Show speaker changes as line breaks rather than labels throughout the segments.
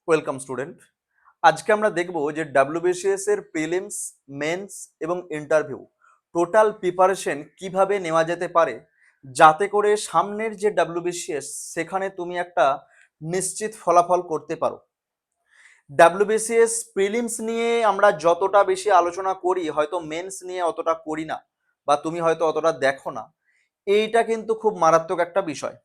Welcome student. আজকে আমরা দেখব যে ডাব্লিউবিসিএস এর প্রিলিমস, মেন্স এবং ইন্টারভিউ টোটাল প্রিপারেশন কিভাবে নেওয়া যেতে পারে, যাতে করে সামনের যে ডাব্লিউবিসিএস সেখানে তুমি একটা নিশ্চিত ফলাফল করতে পারো। ডাব্লিউবিসিএস প্রিলিমস নিয়ে আমরা যতটা বেশি আলোচনা করি, হয়তো মেন্স নিয়ে অতটা করি না, বা তুমি হয়তো অতটা দেখো না। এইটা কিন্তু খুব মারাত্মক একটা বিষয়।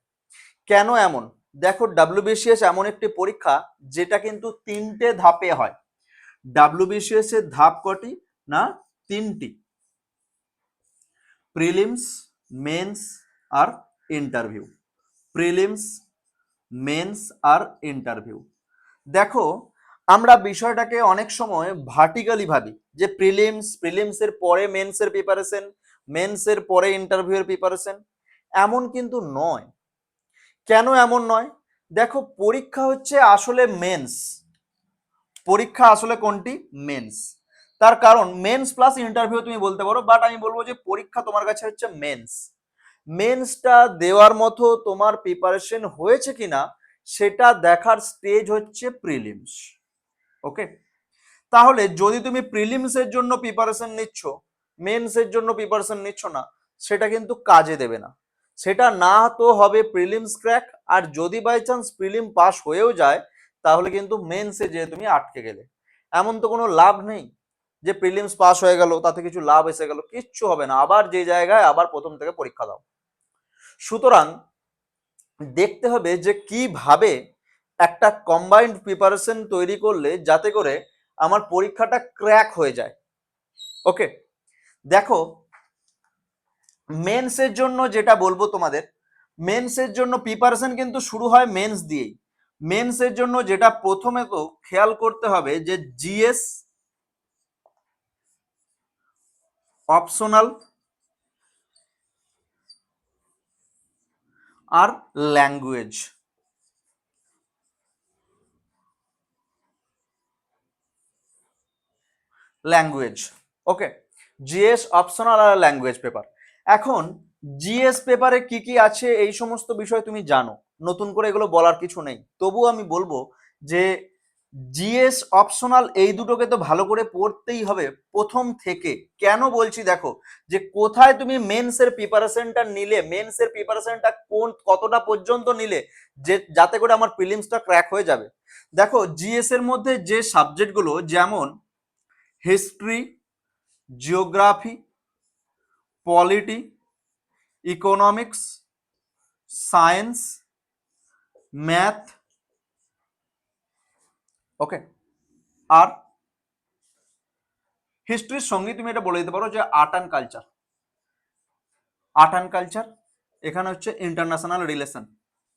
কেন এমন? দেখো, ডাব্লিউবিসিএস এমন একটি পরীক্ষা যেটা কিন্তু তিনটে ধাপে হয়। ডাব্লিউবিসিএস এর ধাপ কটি? না, তিনটি: প্রিলিমস, মেন্স আর ইন্টারভিউ। প্রিলিমস, মেন্স আর ইন্টারভিউ। দেখো, আমরা বিষয়টাকে অনেক সময় ভার্টিক্যালি ভাবি, যে প্রিলিমসের পরে মেন্সের প্রিপারেশন, মেন্সের পরে ইন্টারভিউয়ের প্রিপারেশন। এমন কিন্তু নয়। কেন এমন নয়? দেখো, পরীক্ষা হচ্ছে আসলে মেন্স। পরীক্ষা আসলে কোনটি? মেন্স। তার কারণ মেন্স প্লাস ইন্টারভিউ তুমি বলতে পারো, বাট আমি বলবো যে পরীক্ষা তোমার কাছে হচ্ছে মেন্স। মেন্সটা দেওয়ার মতো তোমার প্রিপারেশন হয়েছে কিনা সেটা দেখার স্টেজ হচ্ছে প্রিলিমস। ওকে, তাহলে যদি তুমি প্রিলিমসের জন্য প্রিপারেশন নিচ্ছ, মেন্সের জন্য প্রিপারেশন নিচ্ছ না, সেটা কিন্তু কাজে দেবে না। সেটা না তো হবে প্রিলিমস ক্র্যাক, আর যদি বাই চান্স প্রিলিম পাস হয়েও যায়, তাহলে কিন্তু মেন্সে যে তুমি আটকে গেলে। এমন তো কোনো লাভ নেই যে প্রিলিমস পাস হয়ে গেল তাতে কিছু লাভ এসে গেল, কিচ্ছু হবে না, আবার যে জায়গায় আবার প্রথম থেকে পরীক্ষা দাও। সুতরাং দেখতে হবে যে কিভাবে একটা কম্বাইন্ড প্রিপারেশন তৈরি করলে যাতে করে আমার পরীক্ষাটা ক্র্যাক হয়ে যায়। ওকে, দেখো, মেন্সের জন্য যেটা বলবো তোমাদের, মেন্সের জন্য প্রিপারেশন কিন্তু শুরু হয় মেন্স দিয়েই। মেন্সের জন্য যেটা প্রথমে তো খেয়াল করতে হবে যে জিএস অপশনাল আর ল্যাঙ্গুয়েজ। ওকে, জিএস অপশনাল আর ল্যাঙ্গুয়েজ পেপার। এখন জিএস পেপারে কি কি আছে এই সমস্ত বিষয় তুমি জানো, নতুন করে এগুলো বলার কিছু নেই। তবু আমি বলবো যে জিএস অপশনাল এই দুটোকে তো ভালো করে পড়তেই হবে প্রথম থেকে। কেন বলছি দেখো, যে কোথায় তুমি মেন্সের প্রিপারেশনটা নিলে, মেন্সের প্রিপারেশনটা কতটা পর্যন্ত নিলে যে যাতে করে আমার প্রিলিমসটা ক্র্যাক হয়ে যাবে। দেখো, জিএস এর মধ্যে যে সাবজেক্টগুলো, যেমন history, geography, polity, economics, science, math, okay, আর হিস্ট্রির সঙ্গে তুমি এটা বলে দিতে পারো যে art and culture. Art and culture এখানে হচ্ছে ইন্টারন্যাশনাল রিলেশন।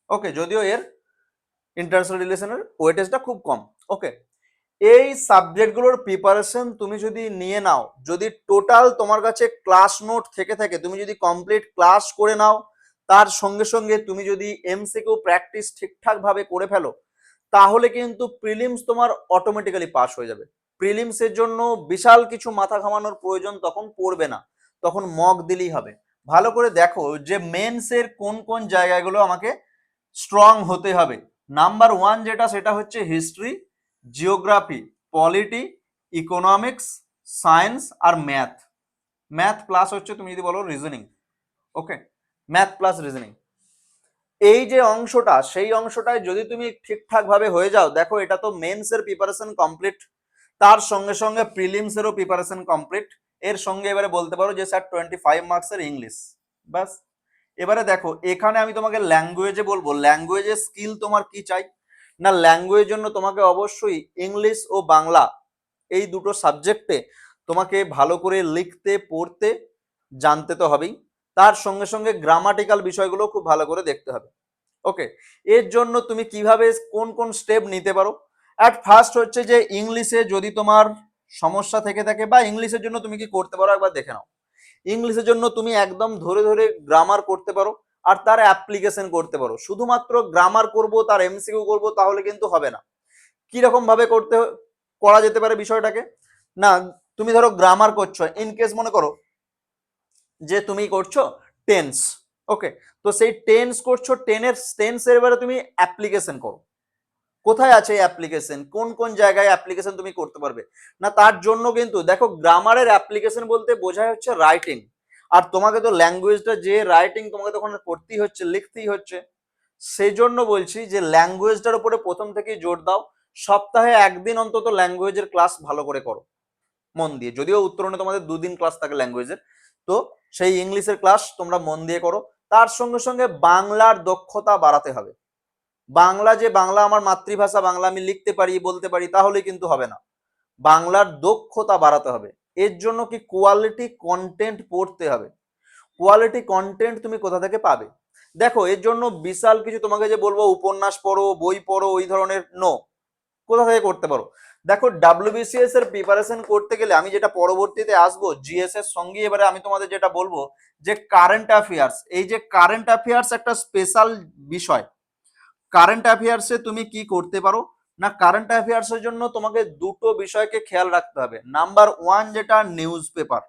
ওকে, যদিও এর ইন্টারন্যাশনাল রিলেশনের ওয়েটেজটা খুব কম। ওকে, এই সাবজেক্টগুলোর প্রিপারেশন তুমি যদি নিয়ে নাও, যদি টোটাল তোমার কাছে ক্লাস নোট থেকে থাকে, তুমি যদি কমপ্লিট ক্লাস করে নাও, তার সঙ্গে সঙ্গে তুমি যদি এমসিকিউ প্র্যাকটিস ঠিকঠাক ভাবে করে ফেলো, তাহলে কিন্তু প্রিলিমস তোমার অটোমেটিক্যালি পাস হয়ে যাবে। প্রিলিমসের জন্য বিশাল কিছু মাথা ঘামানোর প্রয়োজন তখন পড়বে না, তখন মক দিলেই হবে। ভালো করে দেখো যে মেন্সের কোন কোন জায়গাগুলো আমাকে স্ট্রং হতে হবে। নাম্বার ওয়ান যেটা, সেটা হচ্ছে history, geography, polity, economics, science আর ম্যাথ। ম্যাথ প্লাস হচ্ছে তুমি যদি বলো reasoning. Okay, math plus reasoning, এই যে অংশটা, সেই অংশটায় যদি তুমি ঠিকঠাক ভাবে হয়ে যাও, দেখো এটা তো মেন্সের প্রিপারেশন কমপ্লিট, তার সঙ্গে সঙ্গে প্রিলিমসেরও প্রিপারেশন কমপ্লিট। এর সঙ্গে এবারে বলতে পারো যে স্যার 25 মার্কসের ইংলিশ, ব্যাস। এবারে দেখো, এখানে আমি তোমাকে ল্যাঙ্গুয়েজে বলবো, ল্যাঙ্গুয়েজের স্কিল তোমার কি চাই না, ল্যাঙ্গুয়েজের জন্য তোমাকে অবশ্যই ইংলিশ ও বাংলা এই দুটো সাবজেক্টে তোমাকে ভালো করে লিখতে, পড়তে, জানতে তো হবেই। তার সঙ্গে সঙ্গে গ্রামাটিক্যাল বিষয়গুলো খুব ভালো করে দেখতে হবে। ওকে, এর জন্য তুমি কিভাবে কোন কোন স্টেপ নিতে পারো? অ্যাট ফার্স্ট হচ্ছে যে ইংলিশে যদি তোমার সমস্যা থেকে থাকে, বা ইংলিশের জন্য তুমি কি করতে পারো একবার দেখে নাও। ইংলিশের জন্য তুমি একদম ধরে ধরে গ্রামার করতে পারো, আর তার অ্যাপ্লিকেশন করতে পারো। শুধুমাত্র গ্রামার করব, তার এমসিকিউ করব, তাহলে কিন্তু হবে না। কি রকম ভাবে করা যেতে পারে বিষয়টাকে? না, তুমি ধরো গ্রামার করছো, ইন কেস মনে করো যে তুমি করছো টেন্স। ওকে, তো সেই টেন্স করছো, টেন্সের এবারে তুমি অ্যাপ্লিকেশন করো। কোথায় আছে অ্যাপ্লিকেশন, কোন কোন জায়গায় অ্যাপ্লিকেশন তুমি করতে পারবে না, তার জন্য কিন্তু দেখো গ্রামারের অ্যাপ্লিকেশন বলতে বোঝায় হচ্ছে রাইটিং, আর তোমাকে তো ল্যাঙ্গুয়েজটা যে রাইটিং তোমাকে তখন পড়তেই হচ্ছে, লিখতেই হচ্ছে, সেই জন্য বলছি যে ল্যাঙ্গুয়েজটার উপরে প্রথম থেকেই জোর দাও, সপ্তাহে একদিন অন্তত ল্যাঙ্গুয়েজের ক্লাস ভালো করে করো মন দিয়ে, যদিও উত্তরণে তোমাদের 2 দিন ক্লাস থাকে ল্যাঙ্গুয়েজের, তো সেই ইংলিশের ক্লাস তোমরা মন দিয়ে করো। তার সঙ্গে সঙ্গে বাংলার দক্ষতা বাড়াতে হবে। বাংলা যে বাংলা আমার মাতৃভাষা, বাংলা আমি লিখতে পারি বলতে পারি তাহলে কিন্তু হবে না, বাংলার দক্ষতা বাড়াতে হবে। এর জন্য কি কোয়ালিটি কন্টেন্ট পড়তে হবে। কোয়ালিটি কন্টেন্ট তুমি কোথা থেকে পাবে? দেখো এর জন্য বিশাল কিছু তোমাকে যে বলবো উপন্যাস পড়ো, বই পড়ো, ওই ধরনের নো। কোথা থেকে করতে পারো? দেখো ডাব্লিউবিসিএস এর প্রিপারেশন করতে গেলে আমি যেটা পরবর্তীতে আসবো জিএস এর সঙ্গে, এবারে আমি তোমাদের যেটা বলবো যে কারেন্ট অ্যাফেয়ার্স, এই যে কারেন্ট অ্যাফেয়ার্স একটা স্পেশাল বিষয়। কারেন্ট অ্যাফেয়ার্সে তুমি কি করতে পারো না, কারেন্ট অ্যাফেয়ার্সের জন্য তোমাকে দুটো বিষয়কে খেয়াল রাখতে হবে। নাম্বার 1 যেটা নিউজ পেপার,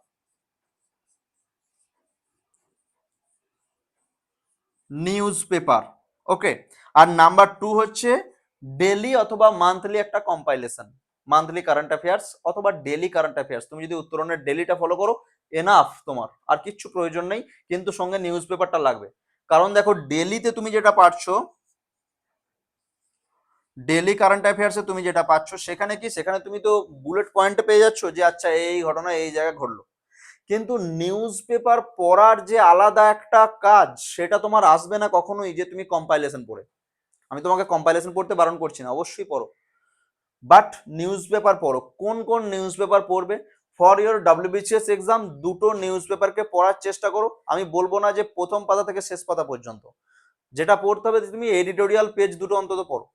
নিউজ পেপার, ওকে। আর নাম্বার 2 হচ্ছে ডেলি অথবা মান্থলি একটা কম্পাইলেশন, মান্থলি কারেন্ট অ্যাফেয়ার্স অথবা ডেলি কারেন্ট অ্যাফেয়ার্স। তুমি যদি উত্তরণের ডেলিটা ফলো করো এনাফ, তোমার আর কিচ্ছু প্রয়োজন নেই, কিন্তু সঙ্গে নিউজ পেপারটা লাগবে। কারণ দেখো ডেলিতে তুমি যেটা পাচ্ছো, ডেলি কারেন্ট অ্যাফেয়ার্সে তুমি যেটা পাচ্ছ সেখানে কি, সেখানে তুমি তো বুলেট পয়েন্টে পেয়ে যাচ্ছ যে আচ্ছা এই ঘটনা এই জায়গায় ঘটলো, কিন্তু নিউজ পেপার পড়ার যে আলাদা একটা কাজ সেটা তোমার আসবে না কখনোই যে তুমি কম্পাইলেশন পড়ে। আমি তোমাকে কম্পাইলেশন পড়তে বারণ করছি না, অবশ্যই পড়ো, বাট নিউজ পেপার পড়ো। কোন কোন নিউজ পেপার পড়বে? ফর ইওর ডাব্লিউবিসিএস এক্সাম দুটো নিউজ পেপারকে পড়ার চেষ্টা করো। আমি বলবো না যে প্রথম পাতা থেকে শেষ পাতা পর্যন্ত, যেটা পড়তে হবে তুমি এডিটোরিয়াল পেজ দুটো অন্তত পড়ো,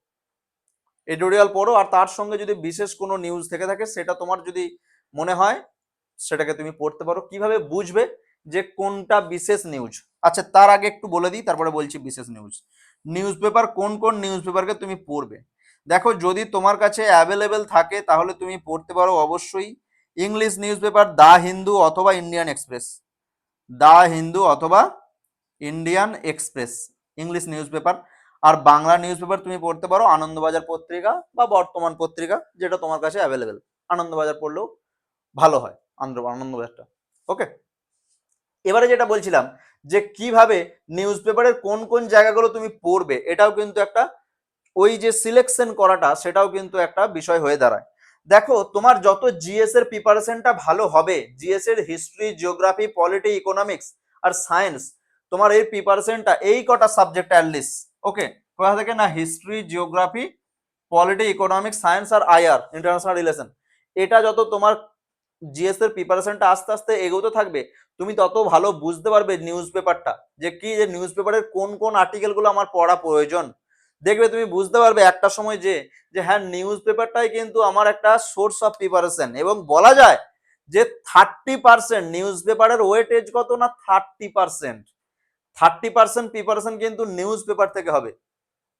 এডিটোরিয়াল পড়ো, আর তার সঙ্গে যদি বিশেষ কোনো নিউজ থেকে থাকে সেটা তোমার যদি মনে হয় সেটাকে তুমি পড়তে পারো। কিভাবে বুঝবে যে কোনটা বিশেষ নিউজ? আচ্ছা তার আগে একটু বলে দিই, তারপরে বলছি বিশেষ নিউজ। নিউজ পেপার কোন কোন নিউজ পেপারকে তুমি পড়বে? দেখো যদি তোমার কাছে অ্যাভেলেবেল থাকে তাহলে তুমি পড়তে পারো অবশ্যই English newspaper the Hindu অথবা ইন্ডিয়ান এক্সপ্রেস, দা হিন্দু অথবা Indian Express, English newspaper. আর বাংলা নিউজ পেপার তুমি পড়তে পারো আনন্দবাজার পত্রিকা বা বর্তমান পত্রিকা, যেটা তোমার কাছে অ্যাভেলেবেল। আনন্দবাজার পড়লেও ভালো হয়, আনন্দবাজারটা, ওকে। এবারে যেটা বলছিলাম যে কিভাবে নিউজ পেপারের কোন কোন জায়গাগুলো তুমি পড়বে, এটাও কিন্তু একটা ওই যে সিলেকশন করাটা সেটাও কিন্তু একটা বিষয় হয়ে দাঁড়ায়। দেখো তোমার যত জিএস এর প্রিপারেশনটা ভালো হবে, জিএস এর হিস্ট্রি, জিওগ্রাফি, পলিটি, ইকোনমিক্স আর সায়েন্স, তোমার এই প্রিপারেশনটা এই কটা সাবজেক্ট অ্যাটলিস্ট, ওকে, কোথা থেকে না history, geography, polity, economics, science আর আইআর ইন্টারন্যাশনাল রিলেশন, এটা যত তোমার জিএস এর প্রিপারেশনটা আস্তে আস্তে এগোতে থাকবে, তুমি তত ভালো বুঝতে পারবে নিউজ পেপারটা, যে কি যে নিউজ পেপারের কোন কোন আর্টিকেল গুলো আমার পড়া প্রয়োজন। দেখবে তুমি বুঝতে পারবে একটা সময় যে যে হ্যাঁ নিউজ পেপারটাই কিন্তু আমার একটা সোর্স অফ প্রিপারেশন, এবং বলা যায় যে 30% নিউজ পেপারের ওয়েটেজ কত না 30%, 30% প্রিপারেশন কিন্তু নিউজ পেপার থেকে হবে,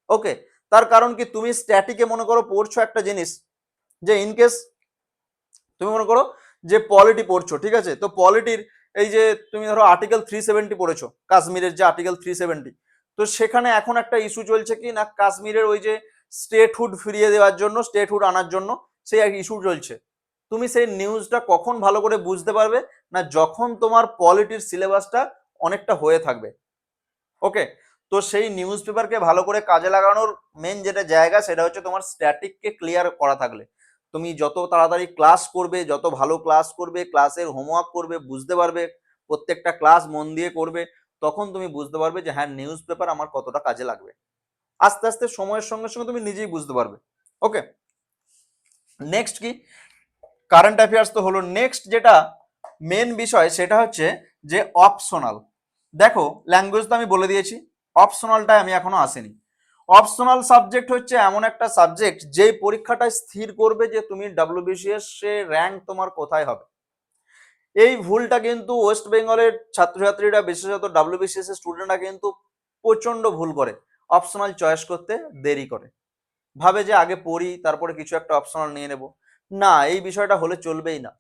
ওকে। তার কারণ কি, তুমি স্ট্যাটিকে মনে করো পড়ছো একটা জিনিস, যে ইনকেস তুমি মনে করো যে পলিটি পড়ছো, ঠিক আছে, তো পলিটির এই যে তুমি ধরো আর্টিকেল 370 পড়েছো, কাশ্মীরের যে আর্টিকেল 370, তো সেখানে এখন একটা ইস্যু চলছে কি না, কাশ্মীরের ওই যে স্টেটহুড ফিরিয়ে দেওয়ার জন্য, স্টেটহুড আনার জন্য সেই এক ইস্যু চলছে। তুমি সেই নিউজটা কখন ভালো করে বুঝতে পারবে না, যখন তোমার পলিটির সিলেবাসটা অনেকটা হয়ে থাকবে, ওকে। তো সেই নিউজ পেপারকে ভালো করে কাজে লাগানোর মেন যেটা জায়গা সেটা হচ্ছে তোমার স্ট্যাটিককে ক্লিয়ার করা থাকলে। তুমি যত তাড়াতাড়ি ক্লাস করবে, যত ভালো ক্লাস করবে, ক্লাসের হোমওয়ার্ক করবে, বুঝতে পারবে, প্রত্যেকটা ক্লাস মন দিয়ে করবে, তখন তুমি বুঝতে পারবে যে হ্যাঁ নিউজ পেপার আমার কতটা কাজে লাগবে। আস্তে আস্তে সময়ের সঙ্গে সঙ্গে তুমি নিজেই বুঝতে পারবে, ওকে। নেক্সট কি, কারেন্ট অ্যাফেয়ার্স তো হলো, নেক্সট যেটা মেন বিষয় সেটা হচ্ছে যে অপশনাল। দেখো ল্যাঙ্গুয়েজ তো আমি বলে দিয়েছি, অপশনালটা আমি এখনো আসেনি। অপশনাল সাবজেক্ট হচ্ছে এমন একটা সাবজেক্ট যে পরীক্ষাটা স্থির করবে যে তুমি ডাব্লিউবিসিএস এ র্যাঙ্ক তোমার কোথায় হবে। এই ভুলটা কিন্তু ওয়েস্ট বেঙ্গলের ছাত্রছাত্রীরা, বিশেষত ডাব্লিউবিসিএস এর স্টুডেন্টরা কিন্তু প্রচন্ড ভুল করে, অপশনাল চয়েস করতে দেরি করে, ভাবে যে আগে পড়ি তারপরে কিছু একটা অপশনাল নিয়ে নেব। না, এই বিষয়টা হলে চলবেই না।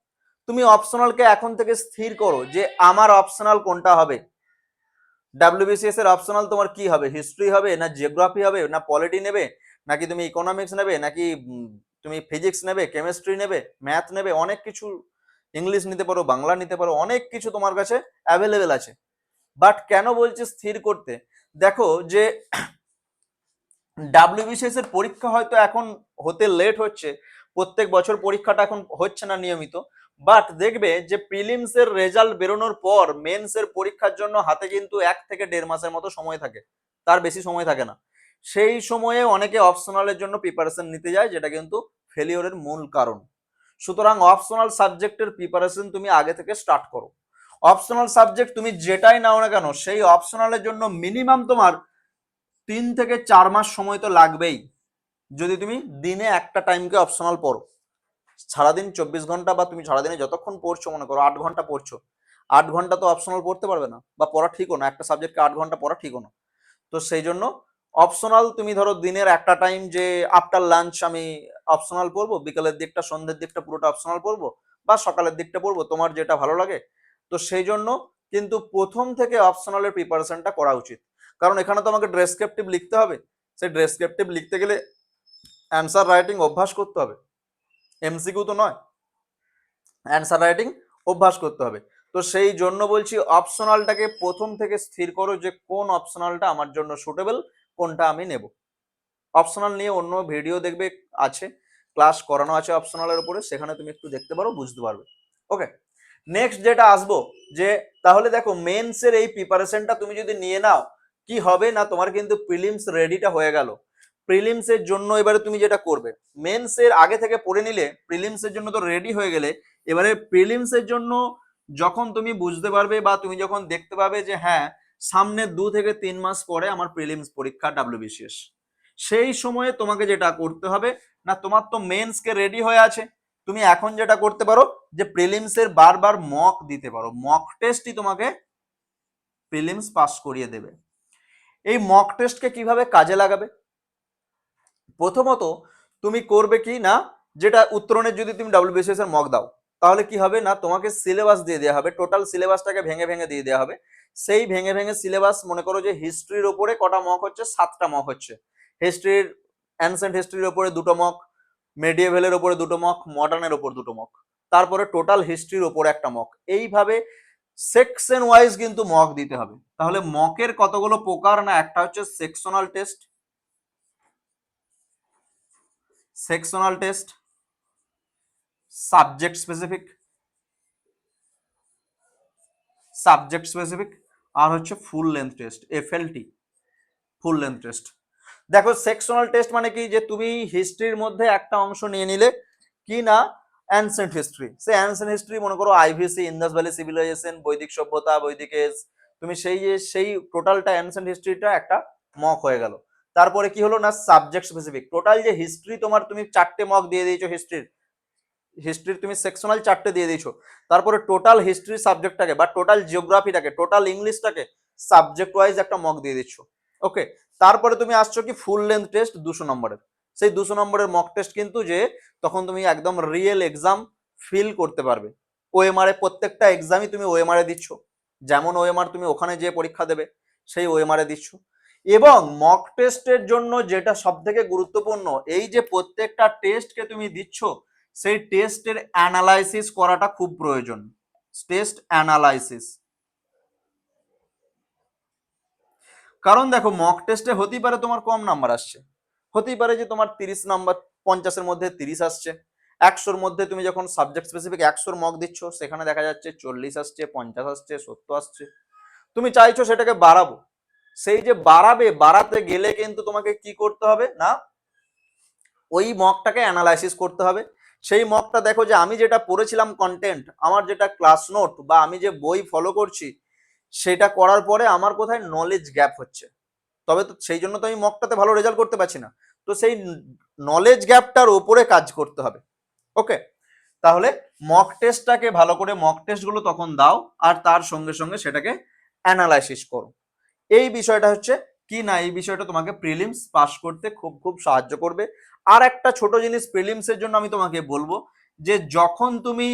তুমি অপশনালকে এখন থেকে স্থির করো যে আমার অপশনাল কোনটা হবে। ডাব্লিউবিসিএস এর অপশনাল তোমার কি হবে, হিস্ট্রি হবে না জিওগ্রাফি হবে না পলিটি নেবে নাকি তুমি ইকোনমিক্স নেবে, নাকি তুমি ফিজিক্স নেবে, কেমিস্ট্রি নেবে, ম্যাথ নেবে, অনেক কিছু, ইংলিশ নিতে পারো, বাংলা নিতে পারো, অনেক কিছু তোমার কাছে অ্যাভেলেবেল আছে। বাট কেন বলছি স্থির করতে, দেখো যে ডাব্লিউবিসিএস এর পরীক্ষা হয়তো এখন হতে লেট হচ্ছে, প্রত্যেক বছর পরীক্ষাটা এখন হচ্ছে না নিয়মিত, বাট দেখবে যে প্রিলিমস এর রেজাল্ট বেরোনোর পর মেন্স এর পরীক্ষার জন্য হাতে কিন্তু 1 থেকে 1.5 মাসের মতো সময় থাকে, তার বেশি সময় থাকে না। সেই সময়ে অনেকে অপশনালের জন্য প্রিপারেশন নিতে যায়, যেটা কিন্তু ফেলিওরের মূল কারণ। সুতরাং অপশনাল সাবজেক্টের প্রিপারেশন তুমি আগে থেকে স্টার্ট করো। অপশনাল সাবজেক্ট তুমি যেটাই নাও না কেন, সেই অপশনালের জন্য মিনিমাম তোমার 3 থেকে 4 মাস সময় তো লাগবেই, যদি তুমি দিনে একটা টাইমকে অপশনাল পড়ো। সারাদিন 24 ঘন্টা বা তুমি সারাদিনে যতক্ষণ পড়ছো, মনে করো 8 ঘন্টা পড়ছো, 8 ঘন্টা তো অপশনাল পড়তে পারবে না, বা পড়া ঠিকও না, একটা সাবজেক্টকে 8 ঘন্টা পড়া ঠিকও না। তো সেই জন্য অপশনাল তুমি ধরো দিনের একটা টাইম, যে আফটার লাঞ্চ আমি অপশনাল পড়বো, বিকালের দিকটা সন্ধ্যের দিকটা পুরোটা অপশনাল পড়বো, বা সকালের দিকটা পড়বো, তোমার যেটা ভালো লাগে। তো সেই জন্য কিন্তু প্রথম থেকে অপশনালের প্রিপারেশনটা করা উচিত, কারণ এখানে তো আমাকে ডেসক্রিপটিভ লিখতে হবে, সেই ডেসক্রিপটিভ লিখতে গেলে অ্যান্সার রাইটিং অভ্যাস করতে হবে, এমসিকিউ তো নয়, অ্যান্সার রাইটিং অভ্যাস করতে হবে। তো সেই জন্য বলছি অপশনালটাকে প্রথম থেকে স্থির করো যে কোন অপশনালটা আমার জন্য সুটেবল, কোনটা আমি নেব। অপশনাল নিয়ে অন্য ভিডিও দেখবে, আছে, ক্লাস করানো আছে অপশনালের উপরে, সেখানে তুমি একটু দেখতে পারো, বুঝতে পারবে। ওকে, নেক্সট যেটা আসবো, যে তাহলে দেখো মেন্সের এই প্রিপারেশনটা তুমি যদি নিয়ে নাও, কি হবে না, তোমার কিন্তু প্রিলিমস রেডিটা হয়ে গেল। প্রিলিমস এর জন্য এবারে তুমি যেটা করবে, মেন্স এর আগে থেকে পড়ে নিলে, প্রিলিমস এর জন্য তো রেডি হয়ে গেলে, এবারে প্রিলিমস এর জন্য যখন তুমি বুঝতে পারবে বা তুমি যখন দেখতে পাবে যে হ্যাঁ সামনে 2 থেকে 3 মাস পরে আমার প্রিলিমস পরীক্ষা ডাব্লিউবিসিএস, সেই সময়ে তোমাকে যেটা করতে হবে না, তোমার তো মেন্স কে রেডি হয়ে আছে, তুমি এখন যেটা করতে পারো যে প্রিলিমস এর বারবার মক দিতে পারো, মক টেস্টই তোমাকে প্রিলিমস পাস করিয়ে দেবে। এই মক টেস্টকে কিভাবে কাজে লাগাবে, প্রথমত তুমি করবে কি না, যেটা উত্তরণের যদি তুমি ডাব্লিউবিসিএস এর মক দাও, তাহলে কি হবে না, তোমাকে সিলেবাস দিয়ে দেওয়া হবে, টোটাল সিলেবাসটাকে ভেঙে ভেঙে দিয়ে দেওয়া হবে। সেই ভেঙে ভেঙে সিলেবাস, মনে করো যে হিস্ট্রির ওপরে কটা মক হচ্ছে, 7টা মক হচ্ছে, হিস্ট্রির, অ্যানসেন্ট হিস্ট্রির ওপরে 2টো মক, মেডিয়েভেলের ওপরে 2টো মক, মডার্নের ওপর 2টো মক, তারপরে টোটাল হিস্ট্রির ওপরে একটা মক, এইভাবে সেকশন ওয়াইজ কিন্তু মক দিতে হবে। তাহলে মকের কতগুলো প্রকার না, একটা হচ্ছে sectional test, sectional test, subject specific, subject specific, আর হচ্ছে full length test, FLT, full length test. দেখো সেকশনাল টেস্ট মানে কি, যে তুমি হিস্ট্রির মধ্যে একটা অংশ নিয়ে নিলে, কি না অ্যানসেন্ট হিস্ট্রি, সে অ্যানসেন্ট হিস্ট্রি মনে করো আইভিসি, ইন্দাস ভ্যালি সিভিলাইজেশন, বৈদিক সভ্যতা, বৈদিক এজ, তুমি সেই যে সেই টোটালটা অ্যানসেন্ট হিস্ট্রিটা একটা মক হয়ে গেল। তারপরে কি হলো না, সাবজেক্ট স্পেসিফিক, টোটাল যে হিস্ট্রি তোমার, তুমি 4টে মক দিয়ে দিয়েছো হিস্ট্রির, হিস্ট্রির তুমি সেকশনাল 4টে দিয়ে দিয়েছো, তারপরে টোটাল হিস্ট্রি সাবজেক্টটাকে বা টোটাল জিওগ্রাফিটাকে, টোটাল ইংলিশটাকে সাবজেক্ট ওয়াইজ একটা মক দিয়ে দিচ্ছ। ওকে, তারপরে তুমি আসছো কি ফুল লেন্থ টেস্ট 200 নম্বরের, সেই 200 নম্বরের মক টেস্ট কিন্তু, যে তখন তুমি একদম রিয়েল এক্সাম ফিল করতে পারবে। ওএমআর এ প্রত্যেকটা এক্সামই তুমি ওএমআর এ দিচ্ছ, যেমন ওএমআর তুমি ওখানে যে পরীক্ষা দেবে সেই ওএমআর এ দিচ্ছ। এবং মক টেস্টের জন্য যেটা সব থেকে গুরুত্বপূর্ণ, এই যে প্রত্যেকটা টেস্টকে তুমি দিচ্ছ, সেই টেস্টের অ্যানালাইসিস করাটা খুব প্রয়োজন, টেস্ট অ্যানালাইসিস। কারণ দেখো মক টেস্টে হতেই পারে তোমার কম নাম্বার আসছে, হতেই পারে যে তোমার 30 নাম্বার, 50-এর মধ্যে 30 আসছে, 100-র মধ্যে তুমি যখন সাবজেক্ট স্পেসিফিক 100-র মক দিচ্ছ, সেখানে দেখা যাচ্ছে 40 আসছে, 50 আসছে, 70 আসছে, তুমি চাইছো সেটাকে বাড়াবো। সেই যে বাড়াবে, বাড়াতে গেলে কিন্তু তোমাকে কি করতে হবে না, ওই মকটাকে অ্যানালাইসিস করতে হবে। সেই মকটা দেখো যে আমি যেটা পড়েছিলাম কন্টেন্ট, আমার যেটা ক্লাস নোট বা আমি যে বই ফলো করছি, সেটা করার পরে আমার কোথায় নলেজ গ্যাপ হচ্ছে, তবে তো সেই জন্য তো আমি মকটাতে ভালো রেজাল্ট করতে পারছি না। তো সেই নলেজ গ্যাপটার ওপরে কাজ করতে হবে। ওকে, তাহলে মক টেস্টটাকে ভালো করে, মক টেস্টগুলো তখন দাও, আর তার সঙ্গে সঙ্গে সেটাকে অ্যানালাইসিস করো। এই বিষয়টা হচ্ছে কি না, এই বিষয়টা তোমাকে প্রিলিমস পাস করতে খুব খুব সাহায্য করবে। আর একটা ছোট জিনিস প্রিলিমস এর জন্য আমি তোমাকে বলবো, যে যখন তুমি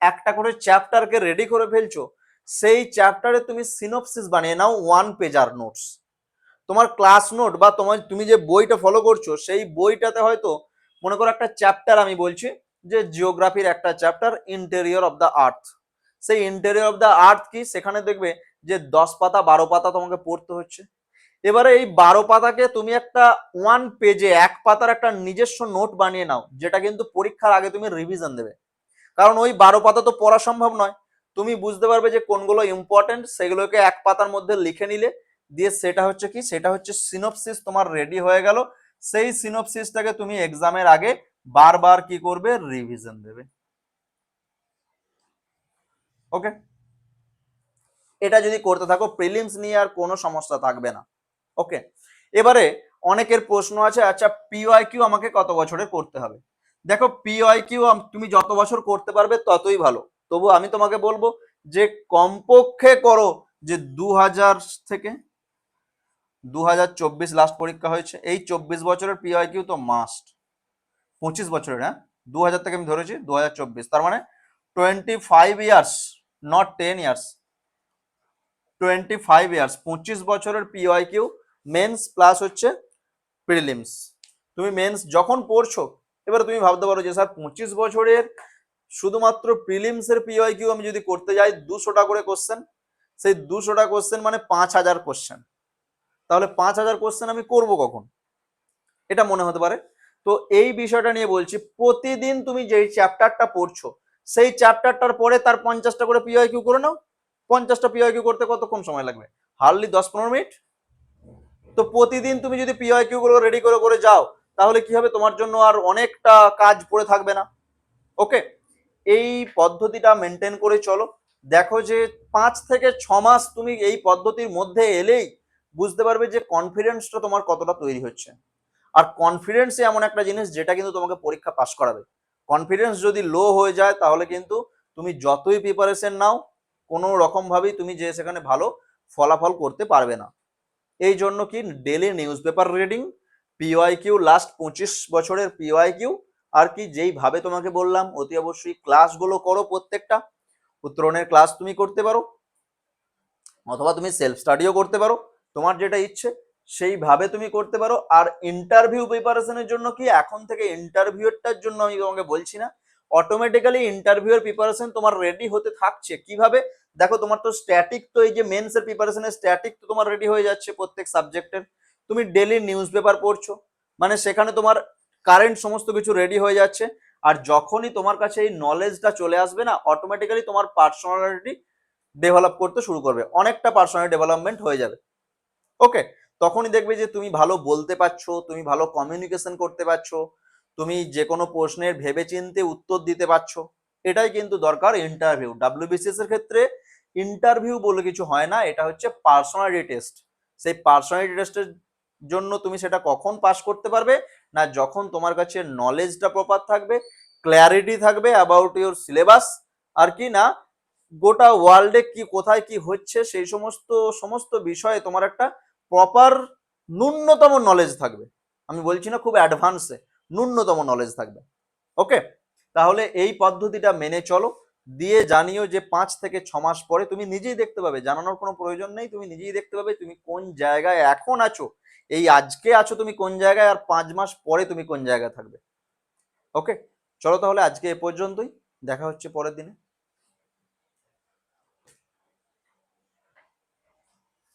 একটা করে চ্যাপ্টারকে রেডি করে ফেলছো, সেই চ্যাপ্টারে তুমি সিনপসিস বানিয়ে নাও 1 পেজার নোটস। তোমার ক্লাস নোট বা তুমি যে বইটা ফলো করছো সেই বইটাতে হয়তো মনে করো একটা চ্যাপ্টার আমি বলছি যে জিওগ্রাফির একটা chapter interior of the earth. সেই ইন্টেরিয়র অফ দ্য আর্থ কি, সেখানে দেখবে যে 10 পাতা 12 পাতা তোমাকে পড়তে হচ্ছে। এবারে এই 12 পাতাকে তুমি একটা 1 পেজে 1 পাতার একটা নিজস্ব নোট বানিয়ে নাও, যেটা কিন্তু পরীক্ষার আগে তুমি রিভিশন দেবে। কারণ ওই 12 পাতা তো পড়া সম্ভব নয়। তুমি বুঝতে পারবে যে কোনগুলো ইম্পর্টেন্ট, সেগুলোকে 1 পাতার মধ্যে লিখে নিলে, দিয়ে সেটা হচ্ছে কি, সেটা হচ্ছে সিনপসিস তোমার রেডি হয়ে গেল। সেই সিনপসিসটাকে তুমি এক্সামের আগে বারবার কি করবে, রিভিশন দেবে। ওকে, এটা যদি করতে থাকো প্রিলিমস নিয়ে আর কোনো সমস্যা থাকবে না। ওকে, এবারে অনেকের প্রশ্ন আছে, আচ্ছা পিওয়াই কিউ আমাকে কত বছরে করতে হবে? দেখো পিওয়াই কিউ তুমি যত বছর করতে পারবে ততই ভালো। তবু আমি তোমাকে বলবো যে কমপক্ষে করো যে 2000 থেকে 2024 লাস্ট পরীক্ষা হয়েছে, এই 24 বছরের পিওয়াই কিউ তো মাস্ট। 25 বছরের, হ্যাঁ 2000 থেকে আমি ধরেছি 2024, তার মানে 25 ইয়ার্স, নট 10 ইয়ার্স, 25 ইয়ার্স, 25 বছরের পিওয়াই কিউ মেন্স প্লাস হচ্ছে প্রিলিমস। তুমি মেন্স যখন পড়ছো, এবারে তুমি ভাবতে পারো যে স্যার 25 বছরের শুধুমাত্র প্রিলিমস এর পিওয়াই কিউ আমি যদি করতে যাই 200টা করে কোশ্চেন, সেই 200টা কোশ্চেন মানে 5000 কোশ্চেন, তাহলে 5000 কোশ্চেন আমি করব কখন? এটা মনে হতে পারে। তো এই বিষয়টা নিয়ে বলছি, প্রতিদিন তুমি যেই চ্যাপ্টারটা পড়ছো সেই চ্যাপ্টারটার পরে তার 50টা করে পিওয়াই কিউ করে নাও। 50টা পিওয়াই কিউ করতে কতক্ষণ সময় লাগবে? Hardly 10-15 minute. তো প্রতিদিন তুমি যদি পিওয়াই কিউ গুলো রেডি করে করে যাও, তাহলে কি হবে, তোমার জন্য আর অনেকটা কাজ পড়ে থাকবে না। ওকে, এই পদ্ধতিটা মেনটেন করে চলো। দেখো যে 5 থেকে 6 মাস তুমি এই পদ্ধতির মধ্যে এলেই বুঝতে পারবে যে কনফিডেন্সটা তোমার কতটা তৈরি হচ্ছে। আর কনফিডেন্স এমন একটা জিনিস যেটা কিন্তু তোমাকে পরীক্ষা পাস করাবে। কনফিডেন্স যদি লো হয়ে যায় তাহলে কিন্তু তুমি যতই প্রিপারেশন নাও, কোনো রকম ভাবেই তুমি যে সেখানে ভালো ফলাফল করতে পারবে না। এই জন্য কি, daily news paper reading, PY Q last 25 বছরের পিওয়াই কিউ, আর কি যেইভাবে তোমাকে বললাম অতি অবশ্যই ক্লাসগুলো করো। প্রত্যেকটা উত্তরণের ক্লাস তুমি করতে পারো, অথবা তুমি সেলফ স্টাডিও করতে পারো, তোমার যেটা ইচ্ছে সেইভাবে তুমি করতে পারো। আর ইন্টারভিউ প্রিপারেশনের জন্য কি, এখন থেকে ইন্টারভিউটার জন্য আমি তোমাকে বলছি না, অটোমেটিক্যালি ইন্টারভিউ এর প্রিপারেশন তোমার রেডি হতে থাকছে। কিভাবে? দেখো তোমার তো স্ট্যাটিক, তো এই যে মেন্স এর প্রিপারেশনের স্ট্যাটিক তো তোমার রেডি হয়ে যাচ্ছে প্রত্যেক সাবজেক্টের। তুমি ডেলি নিউজ পেপার পড়ছো, মানে সেখানে তোমার কারেন্ট সমস্ত কিছু রেডি হয়ে যাচ্ছে। আর যখনই তোমার কাছে এই নলেজটা চলে আসবে না, অটোমেটিক্যালি তোমার পার্সোনালিটি ডেভেলপ করতে শুরু করবে, অনেকটা পার্সোনাল ডেভেলপমেন্ট হয়ে যাবে। ওকে, তখনই দেখবে যে তুমি ভালো বলতে পারছো, তুমি ভালো কমিউনিকেশন করতে পারছো, তুমি যে কোনো প্রশ্নের ভেবে চিন্তে উত্তর দিতে পারছো। এটাই কিন্তু দরকার ইন্টারভিউ। ডাব্লিউবিসিএস এর ক্ষেত্রে ইন্টারভিউ বলে কিছু হয় না, এটা হচ্ছে পার্সোনালিটি টেস্ট। সেই পার্সোনালিটি টেস্টের জন্য তুমি সেটা কখন পাস করতে পারবে না, যখন তোমার কাছে নলেজটা প্রপার থাকবে, ক্ল্যারিটি থাকবে অ্যাবাউট ইউর সিলেবাস, আর কি না গোটা ওয়ার্ল্ডে কি কোথায় কি হচ্ছে সেই সমস্ত সমস্ত বিষয়ে তোমার একটা প্রপার ন্যূনতম নলেজ থাকবে। আমি বলছি না খুব অ্যাডভান্সে, ন্যূনতম নলেজ থাকবে। ওকে, তাহলে এই পদ্ধতিটা মেনে চলো, দিয়ে জানিও যে 5 থেকে 6 মাস পরে তুমি নিজেই দেখতে পাবে, জানানোর কোনো প্রয়োজন নেই, তুমি নিজেই দেখতে পাবে তুমি কোন জায়গায় এখন আছো, এই আজকে আছো তুমি কোন জায়গায়, আর 5 মাস পরে তুমি কোন জায়গায় থাকবে। ওকে, চলো তাহলে আজকে এ পর্যন্তই, দেখা হচ্ছে পরের দিনে।